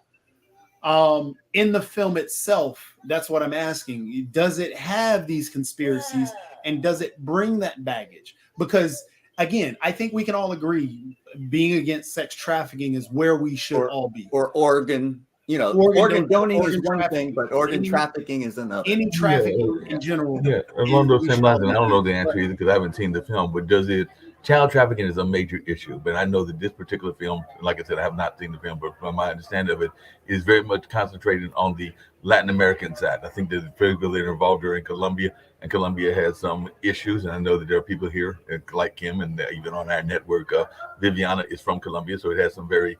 In the film itself, that's what I'm asking. Does it have these conspiracies, and does it bring that baggage? Because again, I think we can all agree being against sex trafficking is where we should all be. Or organ, organ donating is one thing, but organ trafficking is another. Any trafficking in general. Yeah, along those same lines, and I don't know the answer either because I haven't seen the film, but child trafficking is a major issue. But I know that this particular film, like I said, I have not seen the film, but from my understanding of it, is very much concentrated on the Latin American side. I think there's people that are involved here in Colombia, and Colombia has some issues. And I know that there are people here like Kim, and even on our network, Viviana is from Colombia, so it has some very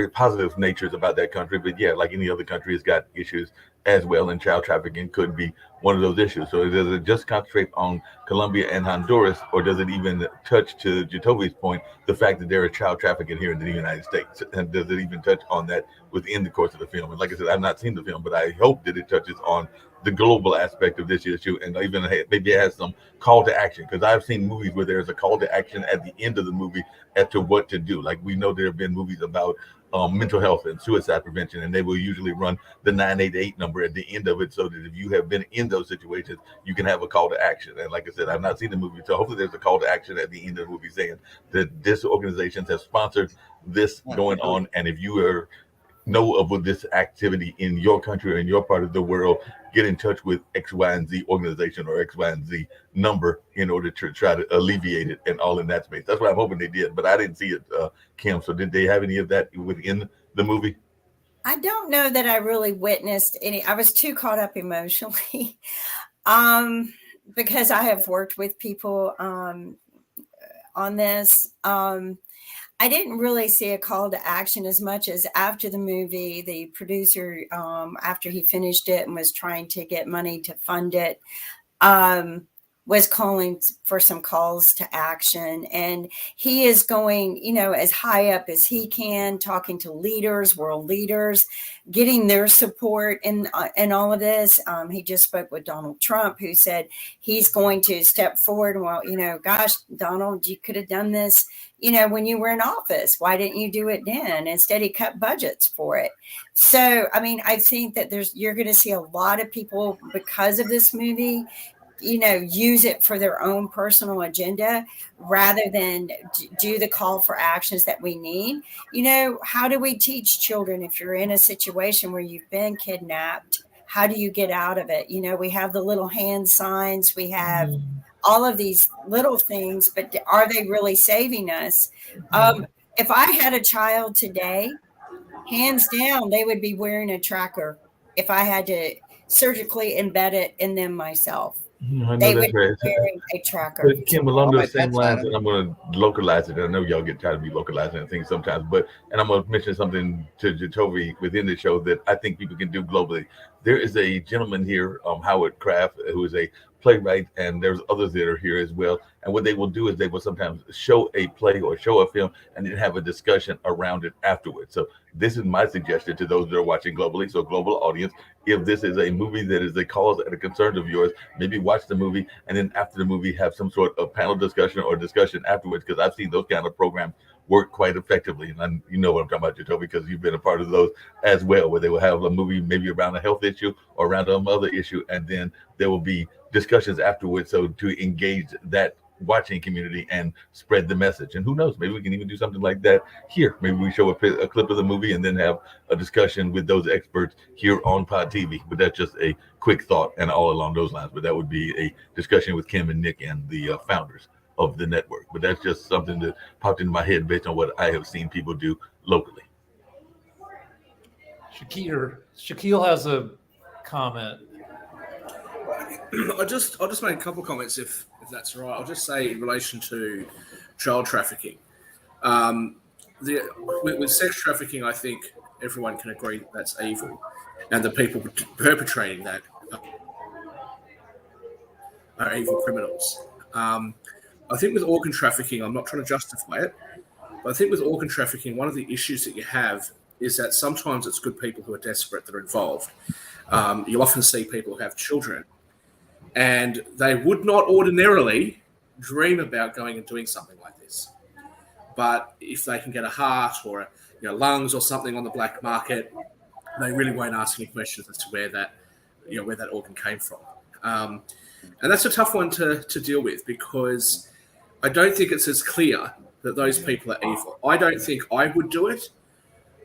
positive natures about that country. But yeah, like any other country, it's got issues as well, and child trafficking could be one of those issues. So does it just concentrate on Colombia and Honduras, or does it even touch, to Jacoby's point, the fact that there is child trafficking here in the United States? And does it even touch on that within the course of the film? And like I said, I've not seen the film, but I hope that it touches on the global aspect of this issue, and even maybe it has some call to action, because I've seen movies where there's a call to action at the end of the movie as to what to do. Like we know there have been movies about mental health and suicide prevention, and they will usually run the 988 number at the end of it, so that if you have been in those situations, you can have a call to action. And like I said, I've not seen the movie, so hopefully there's a call to action at the end of the movie saying that this organization has sponsored this going on, and if you know of this activity in your country or in your part of the world, get in touch with X, Y, and Z organization or X, Y, and Z number in order to try to alleviate it, and all in that space. That's what I'm hoping they did, but I didn't see it, Kim. So did they have any of that within the movie? I don't know that I really witnessed any. I was too caught up emotionally because I have worked with people on this. I didn't really see a call to action as much as after the movie, the producer, after he finished it and was trying to get money to fund it, was calling for some calls to action. And he is going, as high up as he can, talking to leaders, world leaders, getting their support in all of this. He just spoke with Donald Trump, who said he's going to step forward. Well, gosh, Donald, you could have done this, when you were in office. Why didn't you do it then? Instead, he cut budgets for it. So, I think that you're going to see a lot of people, because of this movie, use it for their own personal agenda rather than do the call for actions that we need. How do we teach children if you're in a situation where you've been kidnapped? How do you get out of it? We have the little hand signs, we have all of these little things, but are they really saving us? If I had a child today, hands down, they would be wearing a tracker if I had to surgically embed it in them myself. They would be wearing a tracker. But Kim, along those same lines, and I'm going to localize it. I know y'all get tired of me localizing things sometimes, and I'm going to mention something to Jacoby within the show that I think people can do globally. There is a gentleman here, Howard Kraft, who is a playwright, and there's others that are here as well. And what they will do is they will sometimes show a play or show a film and then have a discussion around it afterwards. So this is my suggestion to those that are watching globally. So global audience, if this is a movie that is a cause and a concern of yours, maybe watch the movie, and then after the movie have some sort of panel discussion or discussion afterwards, because I've seen those kind of programs work quite effectively. And you know what I'm talking about, Jacoby, because you've been a part of those as well, where they will have a movie maybe around a health issue or around some other issue, and then there will be discussions afterwards, so to engage that watching community and spread the message. And who knows, maybe we can even do something like that here. Maybe we show a clip of the movie and then have a discussion with those experts here on Pod TV. But that's just a quick thought and all along those lines. But that would be a discussion with Kim and Nick and the founders of the network. But that's just something that popped into my head based on what I have seen people do locally. Shaquille has a comment. I'll just make a couple of comments if that's all right. I'll just say in relation to child trafficking. With sex trafficking, I think everyone can agree that that's evil, and the people perpetrating that are evil criminals. I think with organ trafficking, I'm not trying to justify it, but I think with organ trafficking, one of the issues that you have is that sometimes it's good people who are desperate that are involved. You'll often see people who have children, and they would not ordinarily dream about going and doing something like this. But if they can get a heart or lungs or something on the black market, they really won't ask any questions as to where that organ came from. And that's a tough one to deal with, because I don't think it's as clear that those people are evil. I don't think I would do it,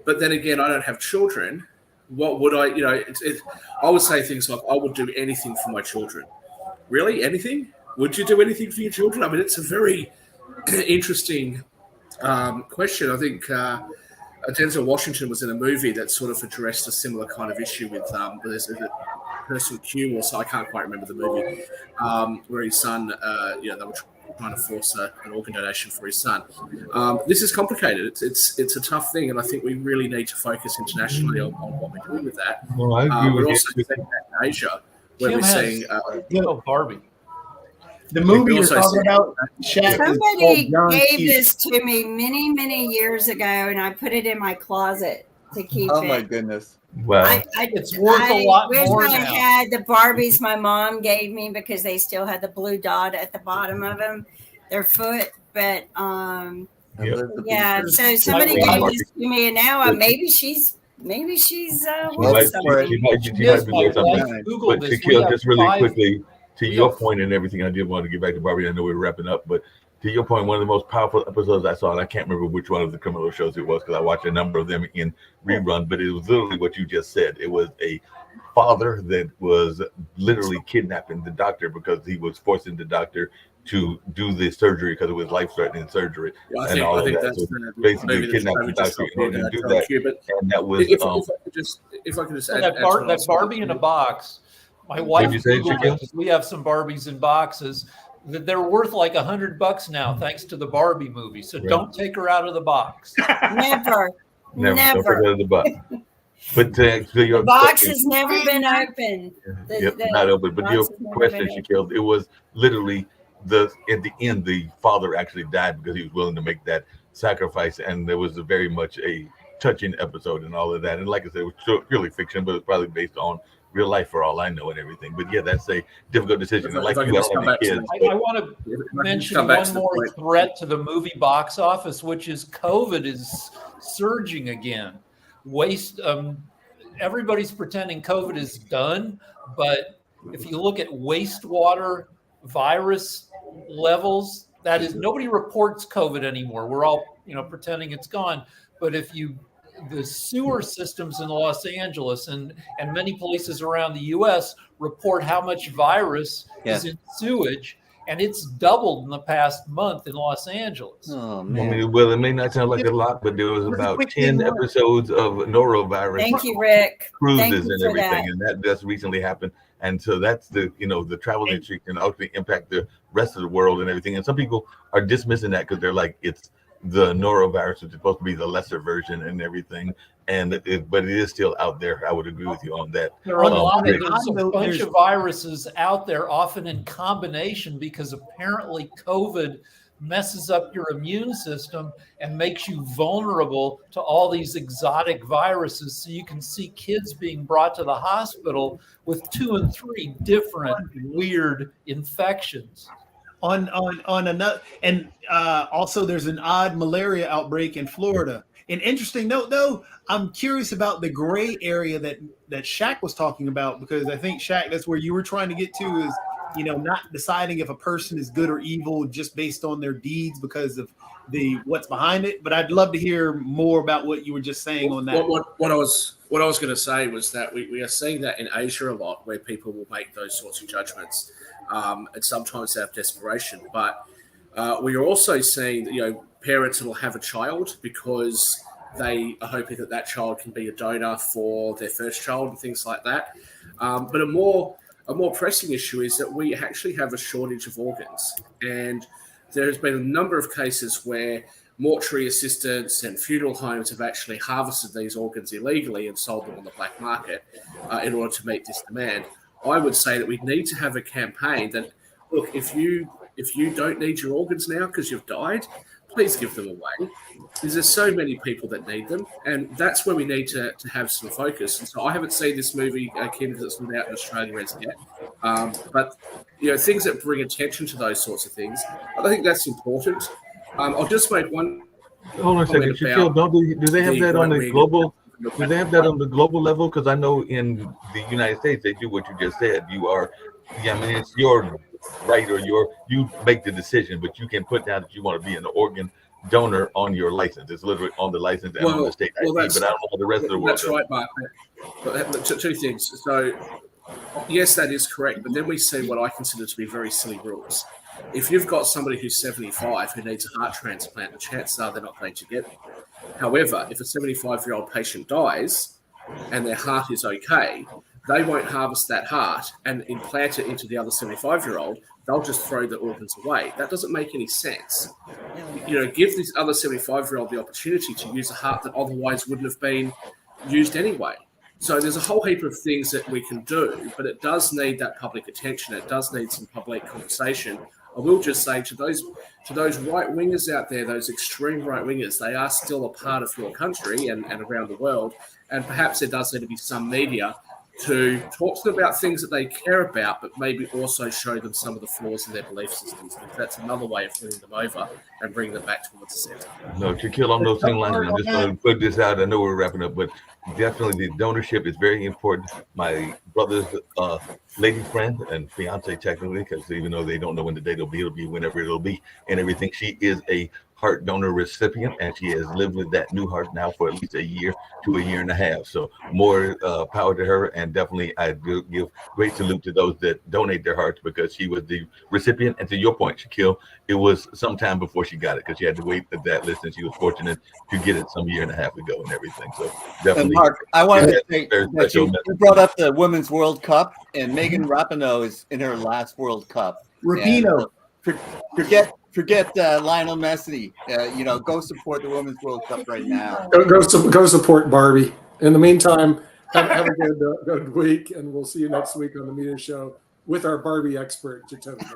but then again, I don't have children. What would I? I would say things like, I would do anything for my children. Really, anything? Would you do anything for your children? I mean, it's a very interesting question. I think Denzel Washington was in a movie that sort of addressed a similar kind of issue with there's a person Q, or so, I can't quite remember the movie, where his son, they were trying to force an organ donation for his son. This is complicated. It's a tough thing, and I think we really need to focus internationally on what we're doing with that. Well, I agree We're with also you. seeing that in Asia, where Kim we're has seeing Barbie. The movie you're also talking see- about, Shaq, is Somebody called John gave Q. this to me many, many years ago, and I put it in my closet to keep Oh it. my goodness. Well, It's worth a lot wish more I now. had the Barbies my mom gave me, because they still had the blue dot at the bottom of them, their foot. But yeah, so somebody Like gave Barbie. this to me, and now maybe she's she worth might, something. she might Yes, be my worth something. wife Googled But this. Shaquille, We have just really 5 quickly, to we your have- point and everything, I did want to get back to Barbie. I know we're wrapping up, but to your point, one of the most powerful episodes I saw, and I can't remember which one of the criminal shows it was because I watched a number of them in rerun, but it was literally what you just said. It was a father that was literally kidnapping the doctor because he was forcing the doctor to do the surgery because it was life-threatening surgery. I and think, all I of think that. that's So the basically movie kidnapped the David just doctor in order to do John that. Q. But And that was if I could just add, that, add to what I that was saying. Barbie in a box. My wife you say, Googled Shaquille? it, 'cause we have some Barbies in boxes. That they're worth like $100 now, thanks to the Barbie movie. So Right. don't take her out of the box. Never, Never. Don't never. forget the butt. But to your The box question, has never been open. yep, not open. But box your has never question, been open. Shaquille, it was literally at the end, the father actually died because he was willing to make that sacrifice, and there was very much a touching episode and all of that. And like I said, it was purely fiction, but it's probably based on real life for all I know and everything. But yeah, that's a difficult decision. And like If I you, could I just don't come have back to any kids. that. I want to If I could mention come back one to the more point. threat to the movie box office, which is COVID is surging again. Everybody's pretending COVID is done, but if you look at wastewater virus levels, that is, nobody reports COVID anymore. We're all pretending it's gone. But the sewer systems in Los Angeles and many places around the U.S. report how much virus is in sewage, and it's doubled in the past month in Los Angeles. Oh I man. mean, well, it may not sound like a lot, but there was about 10 episodes of norovirus Thank you, Rick. Thank cruises you and for everything, that. and that's recently happened. And so that's the travel industry can ultimately impact the rest of the world and everything. And some people are dismissing that because they're like, it's the norovirus, which is supposed to be the lesser version and everything. But it is still out there. I would agree with you on that. There are a lot of, Rick. there's a bunch of viruses out there, often in combination, because apparently COVID messes up your immune system and makes you vulnerable to all these exotic viruses. So you can see kids being brought to the hospital with 2 and 3 different weird infections. On another, and also there's an odd malaria outbreak in Florida. An interesting note, though, I'm curious about the gray area that Shaq was talking about, because I think, Shaq, that's where you were trying to get to, is not deciding if a person is good or evil just based on their deeds because of what's behind it. But I'd love to hear more about what you were just saying on that. What I was going to say was that we are seeing that in Asia a lot, where people will make those sorts of judgments, and sometimes out of desperation. But we are also seeing that parents will have a child because they are hoping that child can be a donor for their first child and things like that. But a more pressing issue is that we actually have a shortage of organs, and there has been a number of cases where mortuary assistants and funeral homes have actually harvested these organs illegally and sold them on the black market in order to meet this demand. I would say that we need to have a campaign that, look, if you don't need your organs now because you've died, please give them away. Because there's so many people that need them, and that's where we need to have some focus. And so I haven't seen this movie, Kim, because it's not out in Australia as yet. But things that bring attention to those sorts of things, I think that's important. I'll just make one. Hold on a second, Shaquille. Do they have that on the global? Do they have that on the global level? Because I know in the United States they do what you just said. It's your right, or you make the decision, but you can put down that you want to be an organ donor on your license. It's literally on the license and on the state ID, but I don't know the rest of the world. That's right, Mark. But two things. So, yes, that is correct. But then we see what I consider to be very silly rules. If you've got somebody who's 75 who needs a heart transplant, the chances are they're not going to get it. However, if a 75-year-old patient dies and their heart is okay, they won't harvest that heart and implant it into the other 75-year-old. They'll just throw the organs away. That doesn't make any sense. Give this other 75-year-old the opportunity to use a heart that otherwise wouldn't have been used anyway. So there's a whole heap of things that we can do, but it does need that public attention. It does need some public conversation. I will just say to those right wingers out there, those extreme right wingers, they are still a part of your country and around the world. And perhaps there does need to be some media to talk to them about things that they care about, but maybe also show them some of the flaws in their belief systems. And that's another way of winning them over and bringing them back towards the center. No, Shaquille, on those same lines, I'm just going to put this out. I know we're wrapping up, but definitely the donorship is very important. My brother's lady friend and fiance, technically, because even though they don't know when the date it'll be whenever it'll be and everything, she is a heart donor recipient, and she has lived with that new heart now for at least a year to a year and a half. So more power to her, and definitely I do give great salute to those that donate their hearts, because she was the recipient. And to your point, Shaquille, it was some time before she got it, because she had to wait at that list, and she was fortunate to get it some year and a half ago and everything. So definitely. And Mark, I wanted to say that you brought up the Women's World Cup, and Megan Rapinoe is in her last World Cup. Rapinoe. Forget Lionel Messi. Go support the Women's World Cup right now. Go support Barbie. In the meantime, have a good week, and we'll see you next week on the media show with our Barbie expert, Jatomi.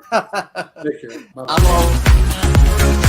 Take care. Bye-bye.